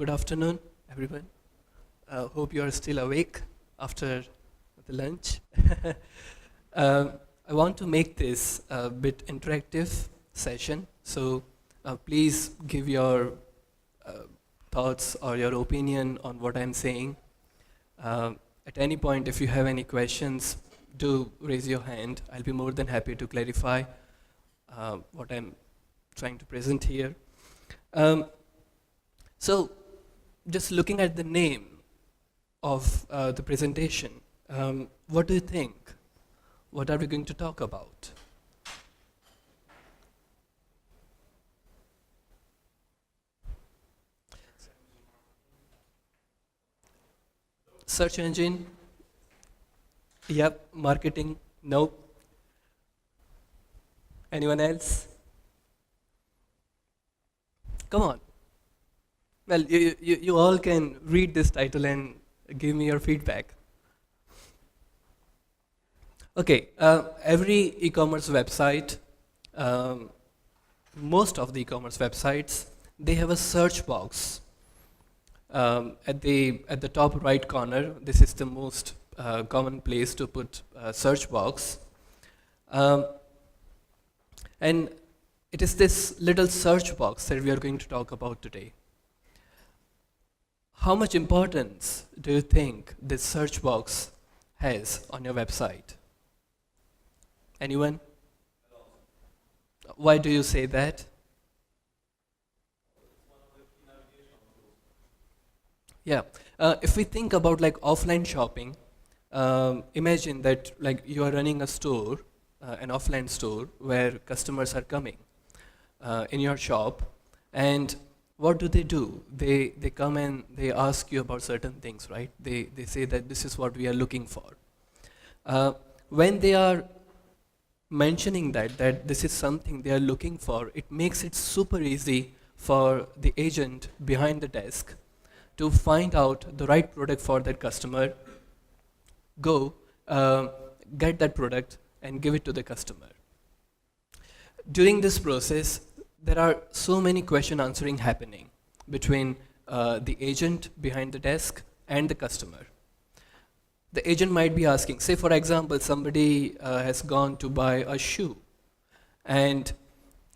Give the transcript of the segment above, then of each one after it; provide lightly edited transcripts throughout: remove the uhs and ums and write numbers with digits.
Good afternoon, everyone. Hope you are still awake after the lunch. Uh, I want to make this a bit interactive session, so please give your uh, thoughts or your opinion on what I'm saying. At any point, if you have any questions, do raise your hand. I'll be more than happy to clarify what I'm trying to present here. Um, so, just looking at the name of the presentation, what do you think? What are we going to talk about? Search engine? Yep. Marketing? No. Anyone else? Come on. Well, you all can read this title and give me your feedback. Okay, every e-commerce website, um, most of the e-commerce websites, they have a search box at the top right corner. This is the most common place to put search box, um, and it is this little search box that we are going to talk about today. How much importance do you think this search box has on your website? Anyone? Why do you say that? Yeah. If we think about like offline shopping, imagine that like you are running a store, an offline store where customers are coming in your shop, and what do? They come and they ask you about certain things, right? They say that this is what we are looking for. When they are mentioning that this is something they are looking for, it makes it super easy for the agent behind the desk to find out the right product for that customer, go get that product and give it to the customer. During this process, there are so many question answering happening between the agent behind the desk and the customer. The agent might be asking, say for example, somebody has gone to buy a shoe, and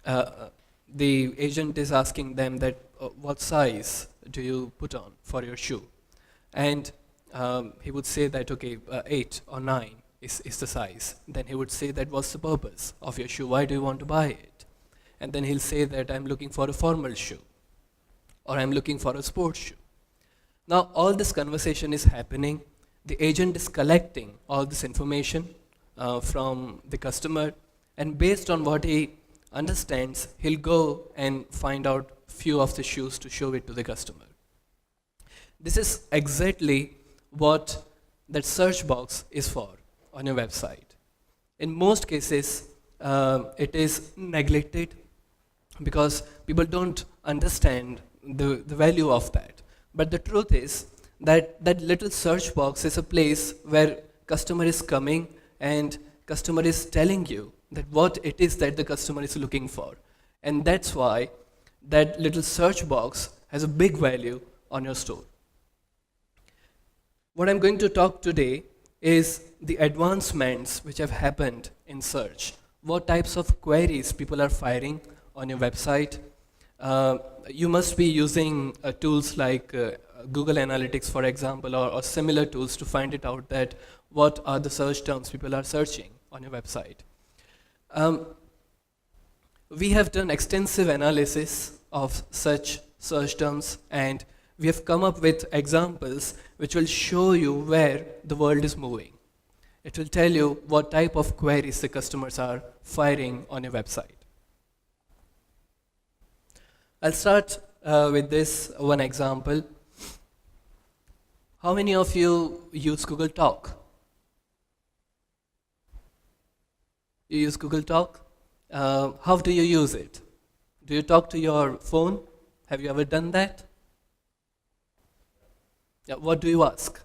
the agent is asking them that what size do you put on for your shoe? And he would say that, okay, 8 or 9 is the size. Then he would say that, what's the purpose of your shoe? Why do you want to buy it? And then he'll say that I'm looking for a formal shoe, or I'm looking for a sports shoe. Now all this conversation is happening. The agent is collecting all this information from the customer, and based on what he understands, he'll go and find out few of the shoes to show it to the customer. This is exactly what that search box is for on your website. In most cases, it is neglected because people don't understand the value of that. But the truth is that that little search box is a place where customer is coming and customer is telling you that what it is that the customer is looking for. And that's why that little search box has a big value on your store. What I'm going to talk today is the advancements which have happened in search. What types of queries people are firing on your website. You must be using tools like Google Analytics, for example, or similar tools to find it out that what are the search terms people are searching on your website. We have done extensive analysis of such search terms, and we have come up with examples which will show you where the world is moving. It will tell you what type of queries the customers are firing on your website. I'll start with this one example. How many of you use Google Talk? You use Google Talk? How do you use it? Do you talk to your phone? Have you ever done that? Yeah, what do you ask?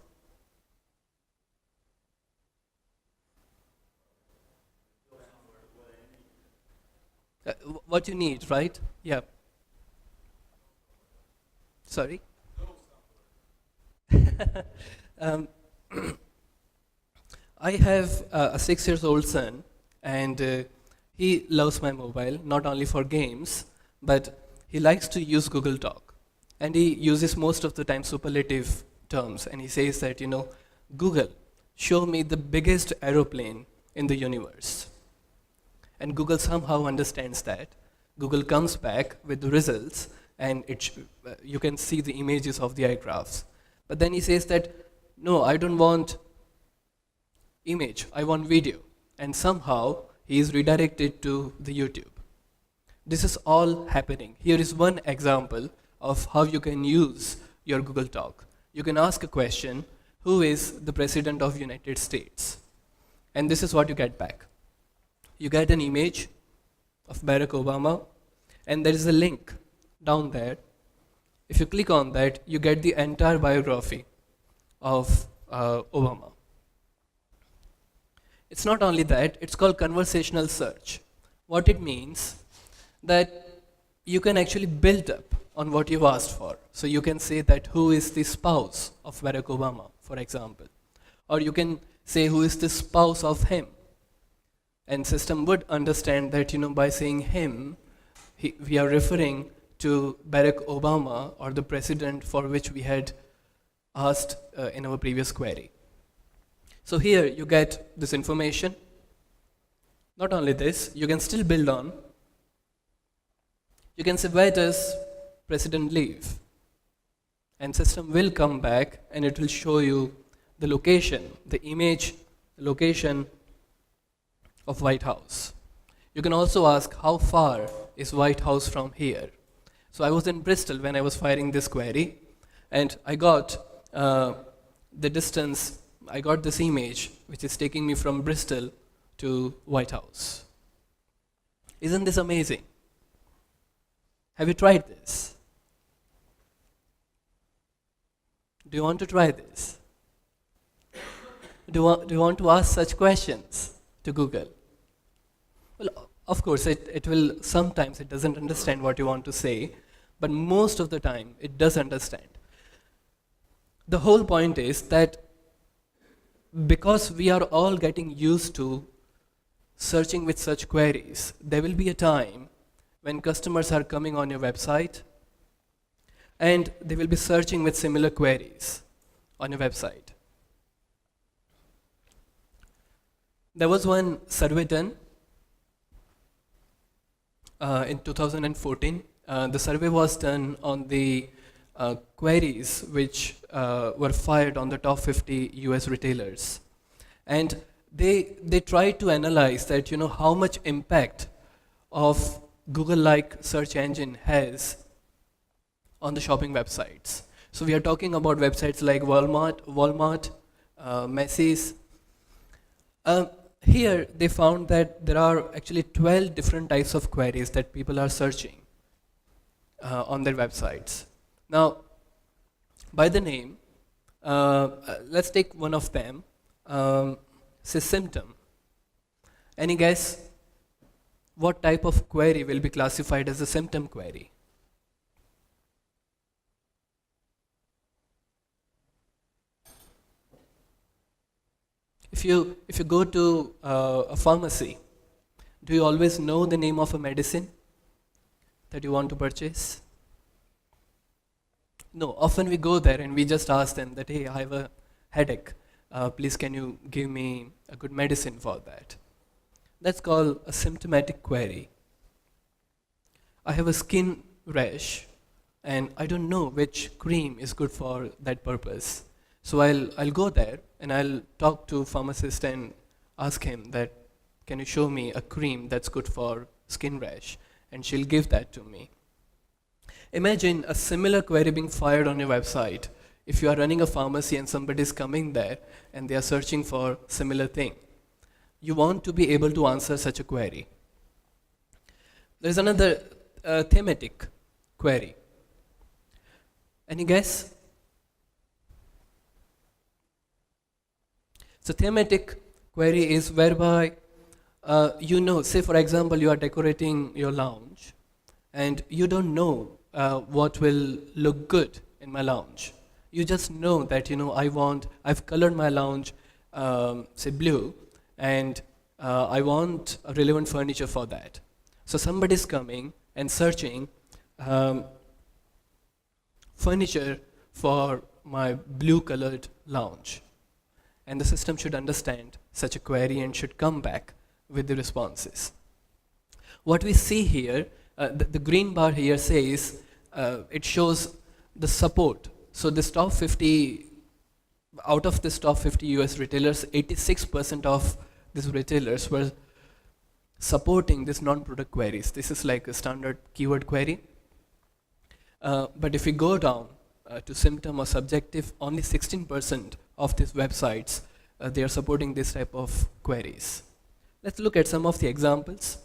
What you need, right? Yeah. Sorry? Um, I have a 6 years old son, and he loves my mobile not only for games, but he likes to use Google Talk, and he uses most of the time superlative terms, and he says that Google, show me the biggest aeroplane in the universe, and Google somehow understands that. Google comes back with the results, and you can see the images of the aircrafts. But then he says that, no, I don't want image, I want video. And somehow he is redirected to the YouTube. This is all happening. Here is one example of how you can use your Google Talk. You can ask a question, who is the President of United States? And this is what you get back. You get an image of Barack Obama, and there is a link down there. If you click on that, you get the entire biography of Obama. It's not only that, it's called conversational search. What it means, that you can actually build up on what you've asked for. So you can say that who is the spouse of Barack Obama, for example. Or you can say who is the spouse of him. And system would understand that by saying him, we are referring to Barack Obama or the president for which we had asked in our previous query. So here you get this information. Not only this, you can still build on. You can say, where does president live? And system will come back and it will show you the location, the image, the location of White House. You can also ask, how far is White House from here? So I was in Bristol when I was firing this query, and I got the distance, I got this image which is taking me from Bristol to White House. Isn't this amazing? Have you tried this? Do you want to try this? Do you want to ask such questions to Google? Well, of course, it will sometimes, it doesn't understand what you want to say, but most of the time, it does understand. The whole point is that because we are all getting used to searching with such queries, there will be a time when customers are coming on your website and they will be searching with similar queries on your website. There was one survey done in 2014. The survey was done on the queries which were fired on the top 50 US retailers. And they tried to analyze that, how much impact of Google-like search engine has on the shopping websites. So we are talking about websites like Walmart, Macy's. Here they found that there are actually 12 different types of queries that people are searching on their websites. Now, by the name, let's take one of them, say symptom. Any guess what type of query will be classified as a symptom query? If you go to a pharmacy, do you always know the name of a medicine that you want to purchase? No, often we go there and we just ask them that, hey, I have a headache. Please can you give me a good medicine for that? That's called a symptomatic query. I have a skin rash and I don't know which cream is good for that purpose. So I'll go there and I'll talk to pharmacist and ask him that, can you show me a cream that's good for skin rash? And she'll give that to me. Imagine a similar query being fired on your website. If you are running a pharmacy and somebody is coming there and they are searching for similar thing, you want to be able to answer such a query. There's another thematic query. Any guess? So thematic query is whereby say for example you are decorating your lounge and you don't know what will look good in my lounge. You just know that, I've colored my lounge, say blue, and I want a relevant furniture for that. So somebody's coming and searching um, furniture for my blue colored lounge. And the system should understand such a query and should come back with the responses. What we see here, the green bar here says, it shows the support. So this top 50, out of this top 50 US retailers, 86% of these retailers were supporting this non-product queries. This is like a standard keyword query. But if we go down to symptom or subjective, only 16% of these websites, they are supporting this type of queries. Let's look at some of the examples.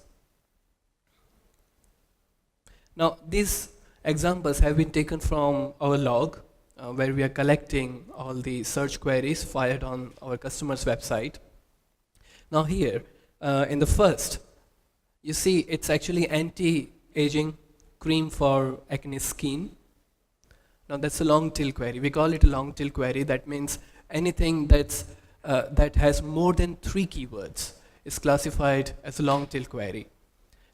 Now, these examples have been taken from our log, where we are collecting all the search queries fired on our customer's website. Now here, in the first, you see it's actually anti-aging cream for acne skin. Now that's a long tail query. We call it a long tail query. That means anything that has more than 3 keywords is classified as a long tail query.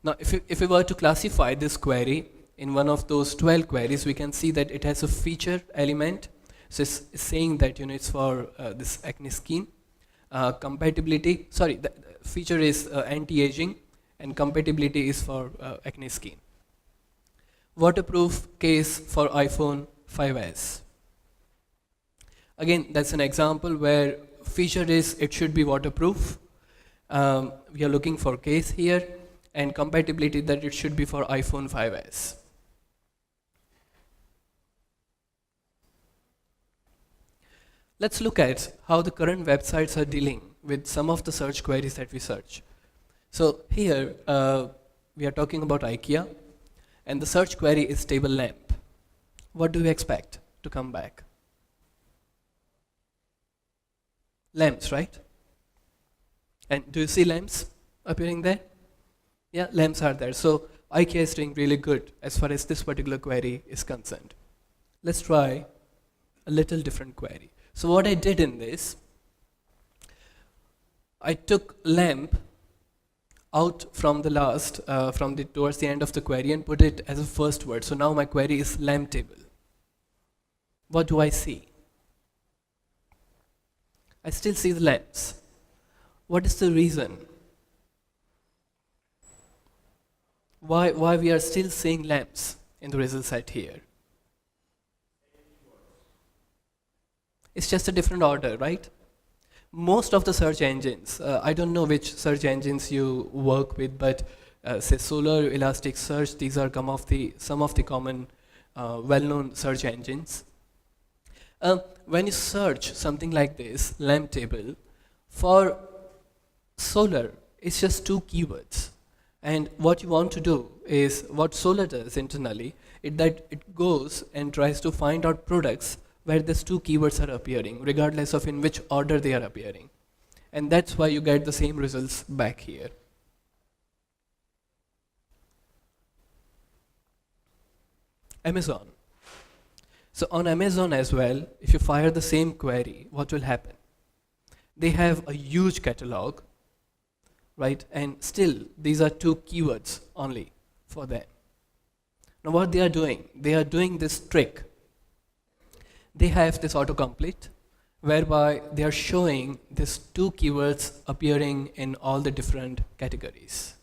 Now if we were to classify this query in one of those 12 queries, we can see that it has a feature element. So it's saying that it's for this acne skin. Compatibility, sorry, the feature is anti-aging, and compatibility is for acne skin. Waterproof case for iPhone 5s. Again, that's an example where feature is it should be waterproof. We are looking for case here, and compatibility that it should be for iPhone 5s. Let's look at how the current websites are dealing with some of the search queries that we search. So here we are talking about IKEA, and the search query is table lamp. What do we expect to come back? Lamps, right? And do you see lamps appearing there? Yeah, lamps are there. So IKEA is doing really good as far as this particular query is concerned. Let's try a little different query. So what I did in this, I took lamp out from the last, towards the end of the query, and put it as a first word. So now my query is lamp table. What do I see? I still see the lamps. What is the reason? Why we are still seeing lamps in the result set here? It's just a different order, right? Most of the search engines, I don't know which search engines you work with, but say Solar, Elasticsearch, these are some of the common well-known search engines. When you search something like this, lamp table, for Solar, it's just 2 keywords. And what you want to do is, what Solar does internally, it goes and tries to find out products where these 2 keywords are appearing, regardless of in which order they are appearing. And that's why you get the same results back here. Amazon. So on Amazon as well, if you fire the same query, what will happen? They have a huge catalog, right? And still, these are 2 keywords only for them. Now what they are doing this trick. They have this autocomplete, whereby they are showing these 2 keywords appearing in all the different categories.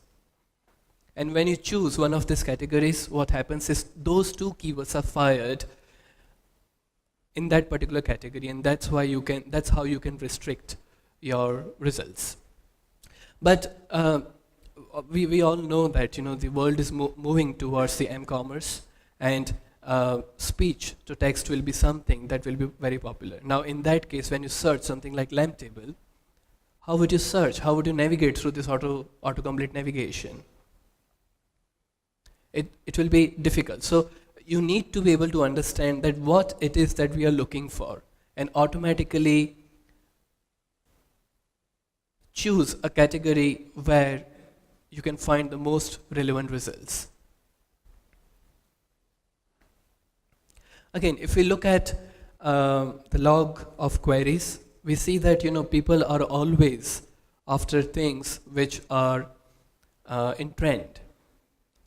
And when you choose one of these categories, what happens is those 2 keywords are fired in that particular category, and that's how you can restrict your results. But we all know that the world is moving towards the m-commerce, and speech to text will be something that will be very popular. Now in that case, when you search something like lamp table, how would you search? How would you navigate through this autocomplete navigation? It will be difficult. So you need to be able to understand that what it is that we are looking for, and automatically choose a category where you can find the most relevant results. Again, if we look at the log of queries, we see that people are always after things which are in trend.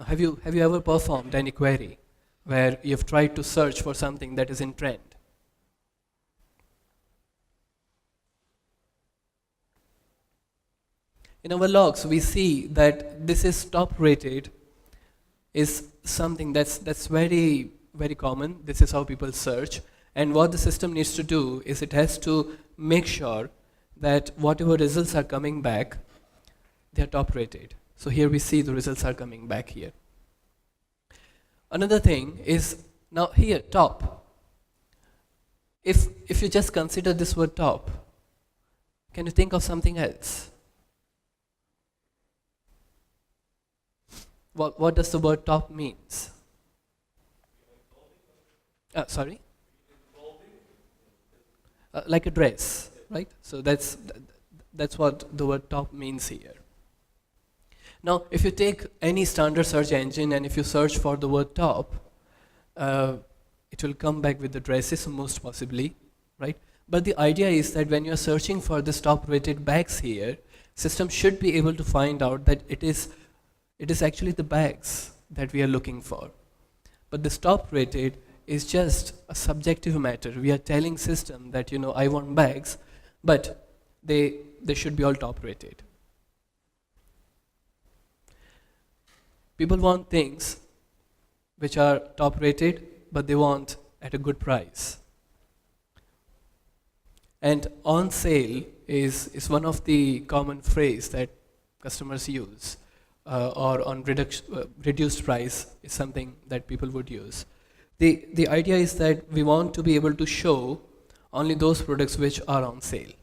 Have you ever performed any query where you've tried to search for something that is in trend? In our logs, we see that this is top rated is something that's very very common. This is how people search, and what the system needs to do is it has to make sure that whatever results are coming back, they are top rated. So here we see the results are coming back here. Another thing is now here top. If you just consider this word top, can you think of something else? What does the word top means? Sorry? Like a dress, right? So that's what the word top means here. Now, if you take any standard search engine and if you search for the word top, it will come back with the dresses most possibly, right? But the idea is that when you're searching for this top rated bags here, system should be able to find out that it is actually the bags that we are looking for. But this top rated is just a subjective matter. We are telling system that I want bags, but they should be all top rated. People want things which are top rated, but they want at a good price. And on sale is one of the common phrase that customers use, or on reduced price is something that people would use. The idea is that we want to be able to show only those products which are on sale.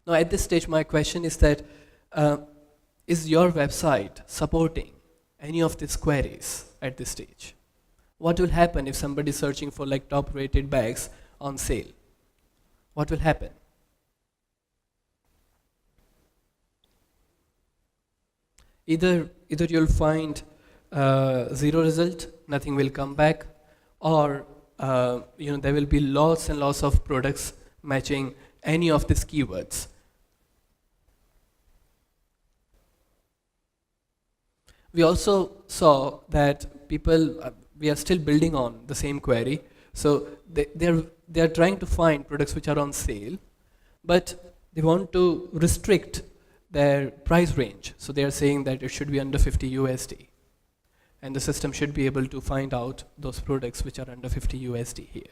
Now at this stage my question is that is your website supporting any of these queries at this stage? What will happen if somebody is searching for like top rated bags on sale? What will happen? Either you'll find zero result, nothing will come back, or there will be lots and lots of products matching any of these keywords. We also saw that people, we are still building on the same query, so they are trying to find products which are on sale, but they want to restrict their price range. So they are saying that it should be under 50 USD. And the system should be able to find out those products which are under 50 USD here.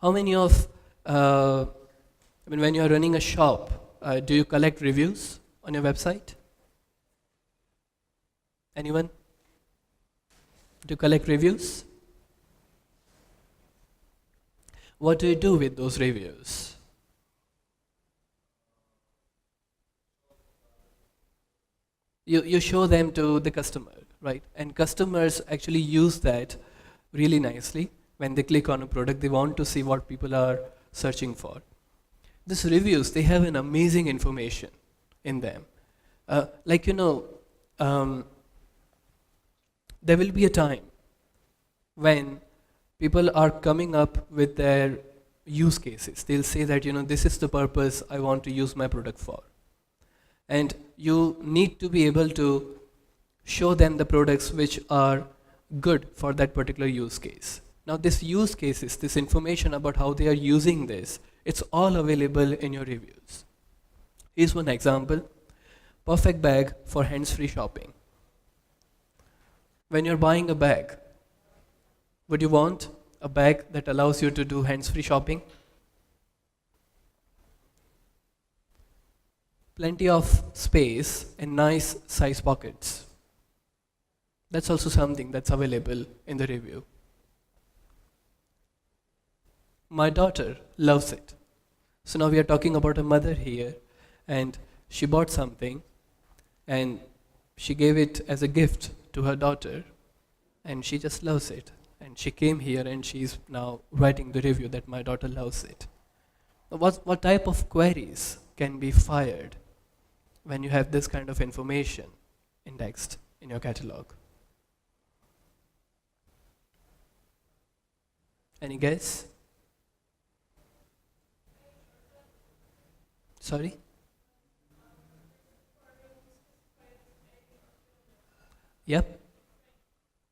How many of, when you are running a shop, do you collect reviews on your website? Anyone? Do you collect reviews? What do you do with those reviews? You show them to the customer, right? And customers actually use that really nicely. When they click on a product, they want to see what people are searching for. These reviews, they have an amazing information in them. There will be a time when people are coming up with their use cases. They'll say that, this is the purpose I want to use my product for. And you need to be able to show them the products which are good for that particular use case. Now this use cases, this information about how they are using this, it's all available in your reviews. Here's one example. Perfect bag for hands-free shopping. When you're buying a bag, would you want a bag that allows you to do hands-free shopping? Plenty of space and nice size pockets. That's also something that's available in the review. My daughter loves it. So now we are talking about a mother here, and she bought something and she gave it as a gift to her daughter, and she just loves it. And she came here and she's now writing the review that my daughter loves it. What type of queries can be fired when you have this kind of information indexed? in your catalog? Any guess? Sorry? Yep,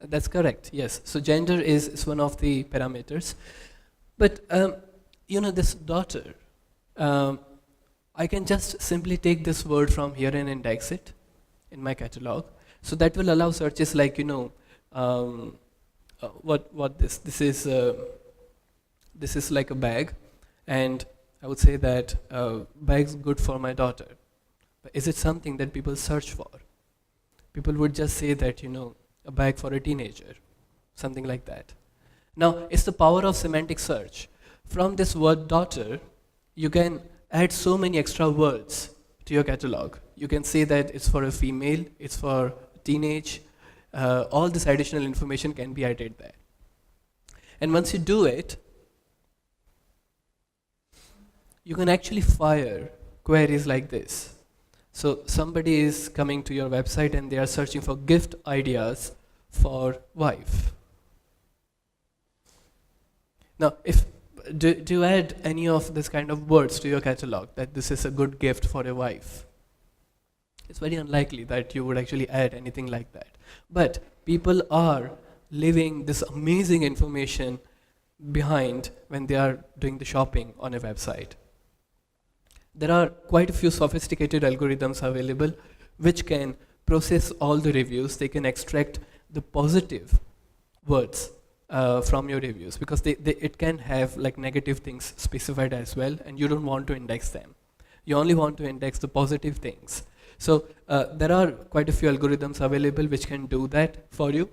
that's correct. Yes. So gender is one of the parameters. But this daughter, um, I can just simply take this word from here and index it in my catalog. So that will allow searches like um, what this is like a bag, and I would say that bag's good for my daughter. But is it something that people search for? People would just say that a bag for a teenager, something like that. Now it's the power of semantic search. From this word daughter, you can add so many extra words to your catalog. You can say that it's for a female, it's for teenage. All this additional information can be added there. And once you do it, you can actually fire queries like this. So somebody is coming to your website and they are searching for gift ideas for wife. Now, do you add any of this kind of words to your catalog, that this is a good gift for a wife? It's very unlikely that you would actually add anything like that. But people are leaving this amazing information behind when they are doing the shopping on a website. There are quite a few sophisticated algorithms available which can process all the reviews. They can extract the positive words from your reviews, because it can have like negative things specified as well, and you don't want to index them. You only want to index the positive things. So there are quite a few algorithms available which can do that for you.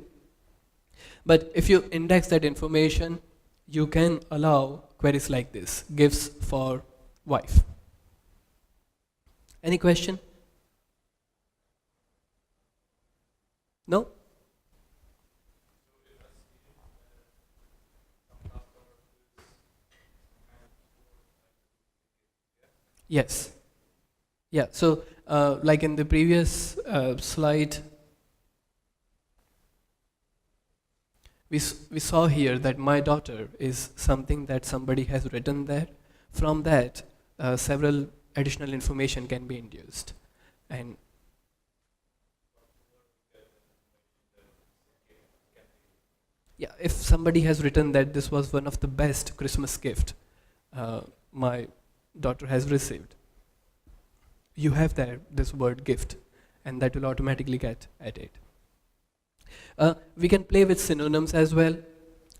But if you index that information, you can allow queries like this: gifts for wife. Any question? No? Yes. Yeah, so like in the previous slide, we saw here that my daughter is something that somebody has written there. From that, several additional information can be induced. And yeah, if somebody has written that this was one of the best Christmas gift my daughter has received, you have there this word gift, and that will automatically get added. We can play with synonyms as well.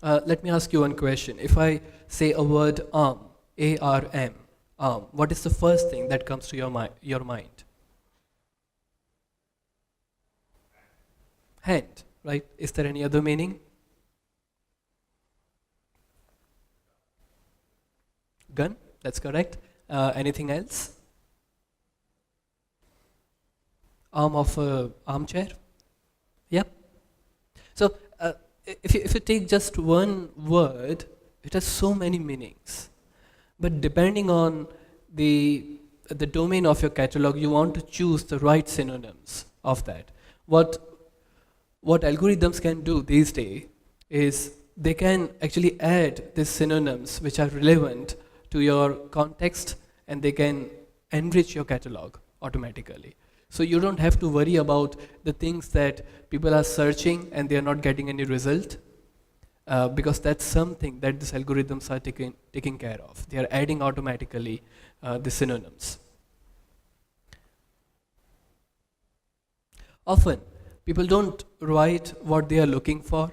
Let me ask you one question. If I say a word arm, A-R-M, arm, what is the first thing that comes to your mind? Hand, right? Is there any other meaning? Gun, that's correct. Anything else? Arm of a armchair? Yep. So if you take just one word, it has so many meanings. But depending on the domain of your catalog, you want to choose the right synonyms of that. What algorithms can do these days is they can actually add these synonyms which are relevant to your context, and they can enrich your catalog automatically. So you don't have to worry about the things that people are searching and they are not getting any result, because that's something that these algorithms are taking care of. They are adding automatically the synonyms. Often, people don't write what they are looking for.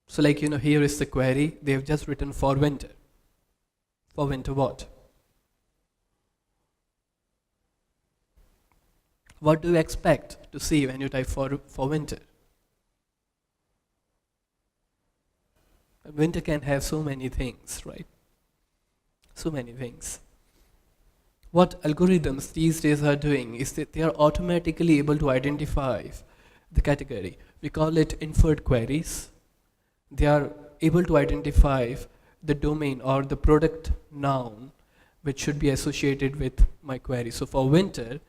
So like, here is the query. They have just written for winter. For winter what? What do you expect to see when you type for winter? Winter can have so many things, right? So many things. What algorithms these days are doing is that they are automatically able to identify the category. We call it inferred queries. They are able to identify the domain or the product noun which should be associated with my query. So for winter,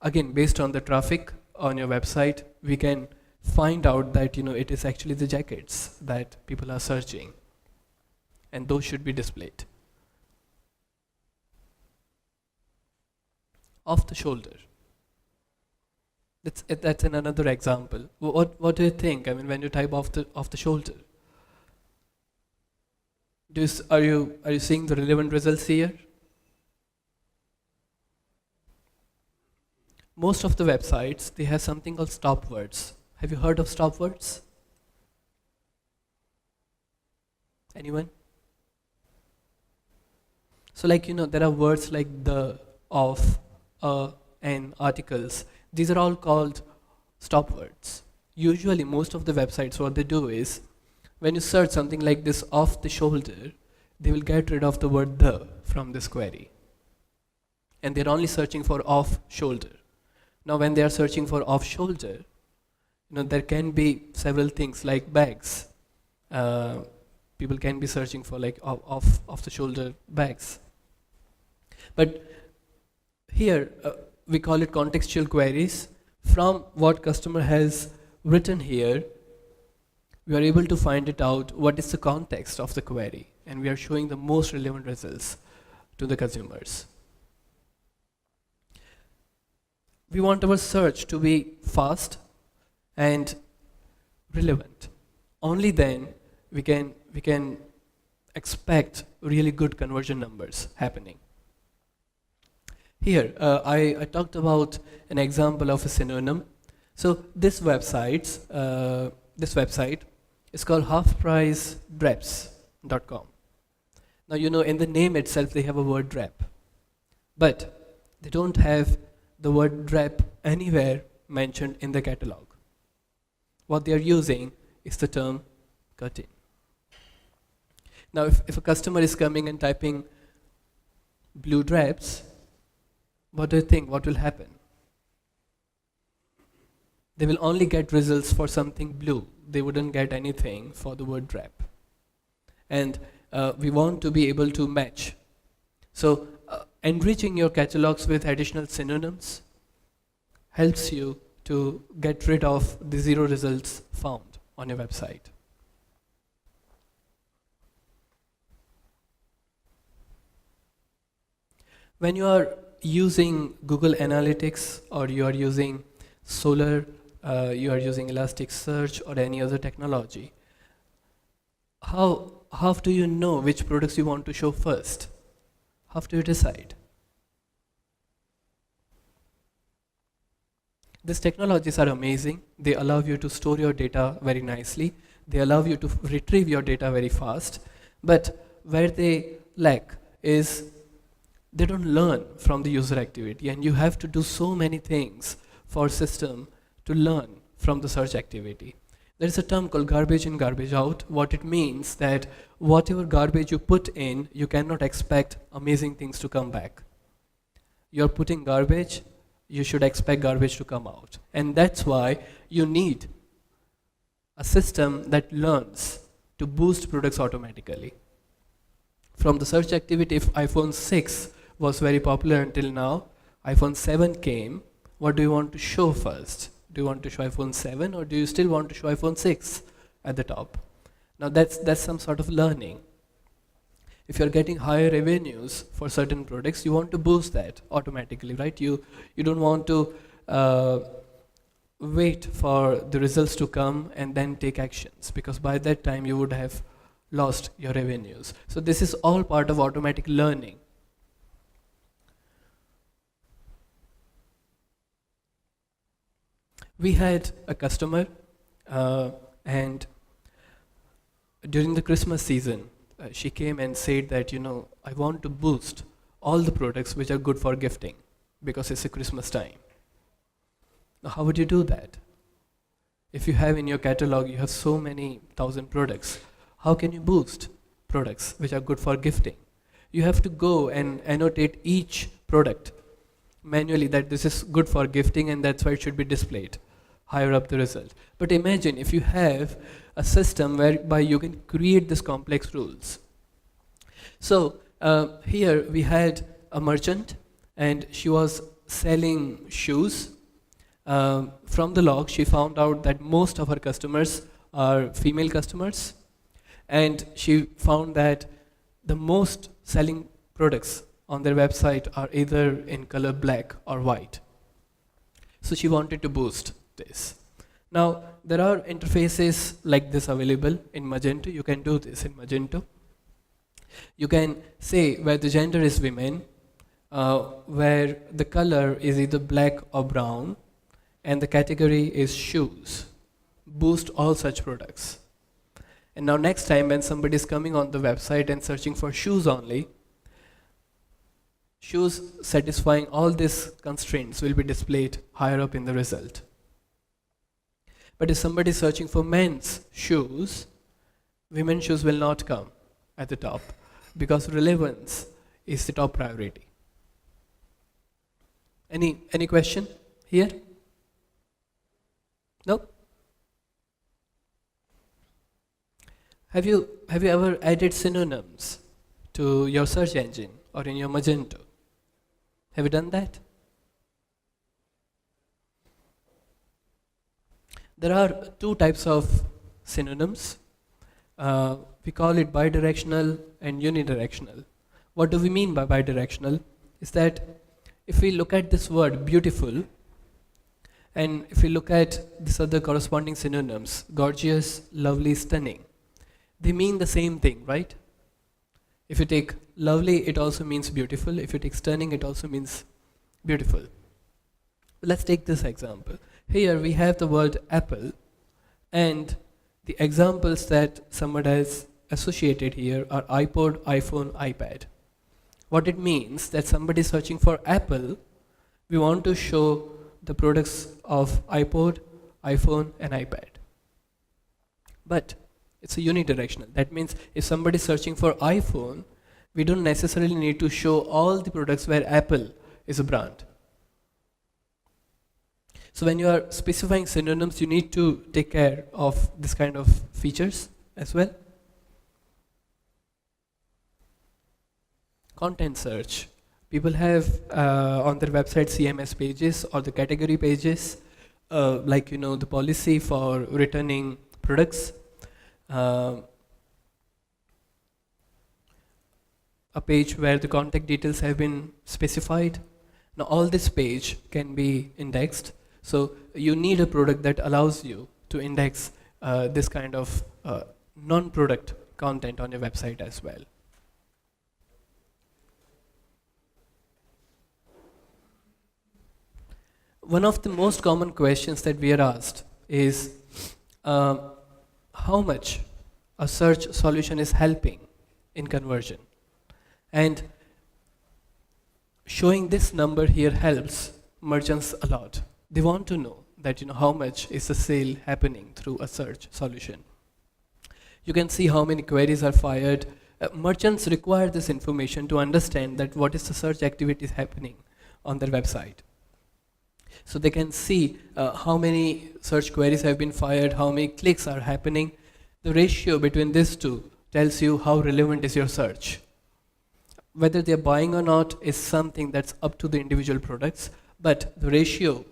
again, based on the traffic, on your website, we can find out that it is actually the jackets that people are searching, and those should be displayed. Off the shoulder. That's another example. What do you think? I mean, when you type off the shoulder, are you seeing the relevant results here? Most of the websites, they have something called stop words. Have you heard of stop words? Anyone? So there are words like the, of, and articles. These are all called stop words. Usually most of the websites, what they do is, when you search something like this off the shoulder, they will get rid of the word the from this query. And they're only searching for off shoulder. Now when they are searching for off shoulder, there can be several things like bags. People can be searching for like off the shoulder bags. But here we call it contextual queries. From what customer has written here, we are able to find it out what is the context of the query, and we are showing the most relevant results to the consumers. We want our search to be fast and relevant. Only then we can expect really good conversion numbers happening. Here, I talked about an example of a synonym. So this website is called halfpricedraps.com. Now in the name itself they have a word drap, but they don't have the word drap anywhere mentioned in the catalog. What they are using is the term curtain. Now if a customer is coming and typing blue drapes, what do you think? What will happen? They will only get results for something blue. They wouldn't get anything for the word drap. And we want to be able to match. So enriching your catalogs with additional synonyms helps you to get rid of the zero results found on your website. When you are using Google Analytics, or you are using Solar, you are using Elasticsearch or any other technology, how do you know which products you want to show first? How do you decide? These technologies are amazing. They allow you to store your data very nicely. They allow you to retrieve your data very fast. But where they lack is they don't learn from the user activity, and you have to do so many things for system to learn from the search activity. There is a term called garbage in, garbage out. What it means that whatever garbage you put in, you cannot expect amazing things to come back. You're putting garbage, you should expect garbage to come out. And that's why you need a system that learns to boost products automatically. From the search activity, if iPhone 6 was very popular until now, iPhone 7 came, what do you want to show first? Do you want to show iPhone 7, or do you still want to show iPhone 6 at the top? Now that's some sort of learning. If you're getting higher revenues for certain products, you want to boost that automatically, right? You don't want to wait for the results to come and then take actions, because by that time you would have lost your revenues. So this is all part of automatic learning. We had a customer and during the Christmas season, she came and said that, I want to boost all the products which are good for gifting because it's a Christmas time. Now, how would you do that? If you have in your catalog, you have so many thousand products, how can you boost products which are good for gifting? You have to go and annotate each product manually that this is good for gifting, and that's why it should be displayed higher up the result. But imagine if you have a system whereby you can create these complex rules. So here we had a merchant, and she was selling shoes, From the log, she found out that most of her customers are female customers, and she found that the most selling products on their website are either in color black or white. So she wanted to boost this. Now, there are interfaces like this available in Magento. You can do this in Magento. You can say where the gender is women, where the color is either black or brown, and the category is shoes. Boost all such products. And now next time when somebody is coming on the website and searching for shoes only, shoes satisfying all these constraints will be displayed higher up in the result. But if somebody is searching for men's shoes, women's shoes will not come at the top because relevance is the top priority. Any question here? No? Have you ever added synonyms to your search engine or in your Magento? Have you done that? There are two types of synonyms. We call it bidirectional and unidirectional. What do we mean by bidirectional? Is that if we look at this word beautiful, and if we look at these other corresponding synonyms, gorgeous, lovely, stunning, they mean the same thing, right? If you take lovely, it also means beautiful. If you take stunning, it also means beautiful. Let's take this example. Here we have the word apple, and the examples that someone has associated here are iPod, iPhone, iPad. What it means that somebody is searching for Apple, we want to show the products of iPod, iPhone, and iPad. But it's a unidirectional. That means if somebody is searching for iPhone, we don't necessarily need to show all the products where Apple is a brand. So when you are specifying synonyms, you need to take care of this kind of features as well. Content search. People have on their website CMS pages or the category pages, like the policy for returning products. A page where the contact details have been specified. Now all this page can be indexed. So you need a product that allows you to index this kind of non-product content on your website as well. One of the most common questions that we are asked is how much a search solution is helping in conversion. And showing this number here helps merchants a lot. They want to know that how much is the sale happening through a search solution. You can see how many queries are fired. Merchants require this information to understand that what is the search activities happening on their website. So they can see how many search queries have been fired, how many clicks are happening. The ratio between these two tells you how relevant is your search. Whether they're buying or not is something that's up to the individual products, but the ratio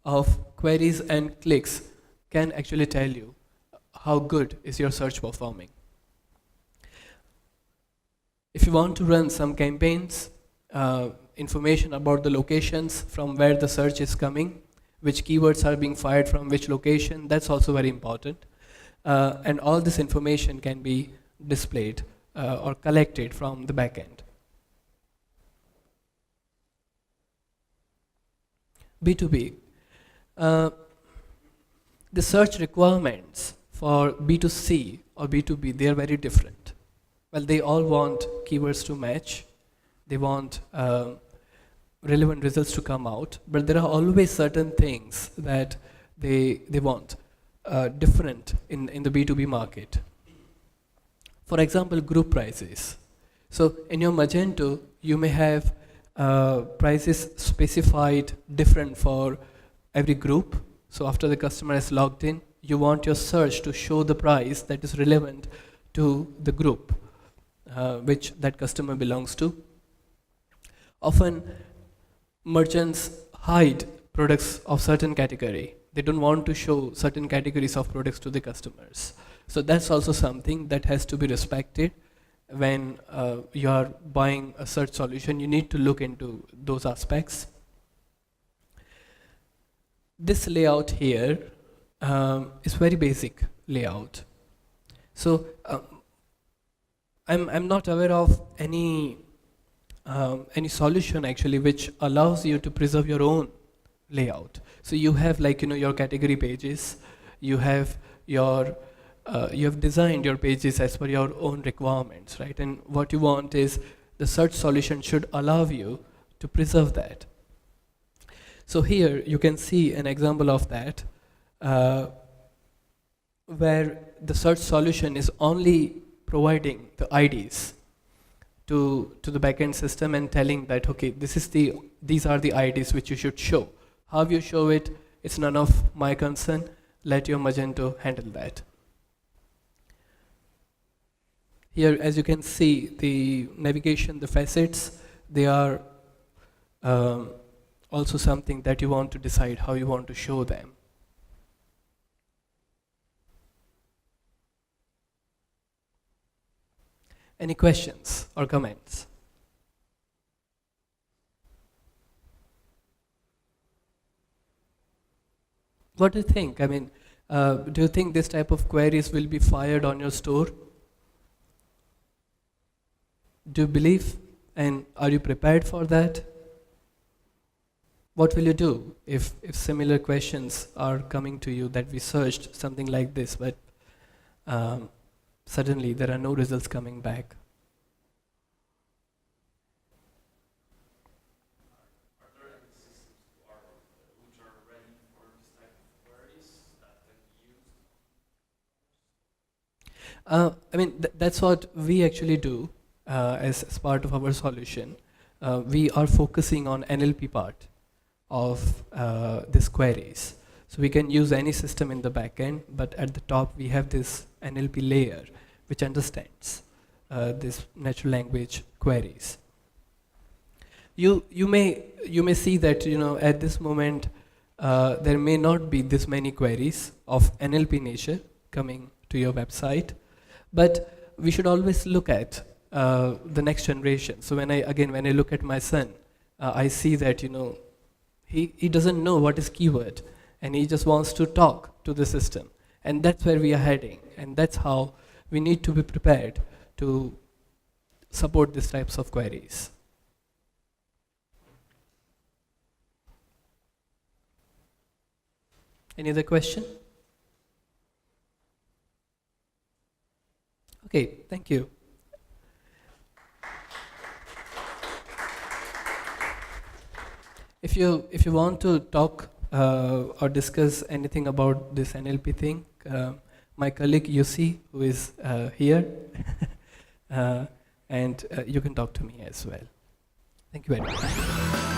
of queries and clicks can actually tell you how good is your search performing. If you want to run some campaigns, information about the locations from where the search is coming, which keywords are being fired from which location, that's also very important. And all this information can be displayed or collected from the backend. B2B. The search requirements for B2C or B2B, they are very different. Well, they all want keywords to match. They want relevant results to come out, but there are always certain things that they want different in the B2B market. For example, group prices. So in your Magento, you may have prices specified different for every group. So after the customer has logged in, you want your search to show the price that is relevant to the group which that customer belongs to. Often merchants hide products of certain category. They don't want to show certain categories of products to the customers. So that's also something that has to be respected when you are buying a search solution. You need to look into those aspects. This layout here is very basic layout. So I'm not aware of any solution actually which allows you to preserve your own layout. So you have like your category pages, you have your you have designed your pages as per your own requirements, right? And what you want is the search solution should allow you to preserve that. So here you can see an example of that, where the search solution is only providing the IDs to the backend system and telling that, okay, these are the IDs which you should show. How you show it, it's none of my concern. Let your Magento handle that. Here, as you can see, the navigation, the facets, they are also something that you want to decide how you want to show them. Any questions or comments? What do you think? I mean, do you think this type of queries will be fired on your store? Do you believe, and are you prepared for that? What will you do if similar questions are coming to you that we searched something like this, but suddenly there are no results coming back? Are there any systems which are ready for this type of queries that can be used? I mean, that's what we actually do as part of our solution. We are focusing on NLP part of these queries. So we can use any system in the backend, but at the top we have this NLP layer which understands this natural language queries. You may see that at this moment there may not be this many queries of NLP nature coming to your website, but we should always look at the next generation. So when I look at my son, I see that he doesn't know what is keyword, and he just wants to talk to the system, and that's where we are heading, and that's how we need to be prepared to support these types of queries. Any other question? Okay, thank you. If you want to talk or discuss anything about this NLP thing, my colleague Yussi, who is here, and you can talk to me as well. Thank you very much.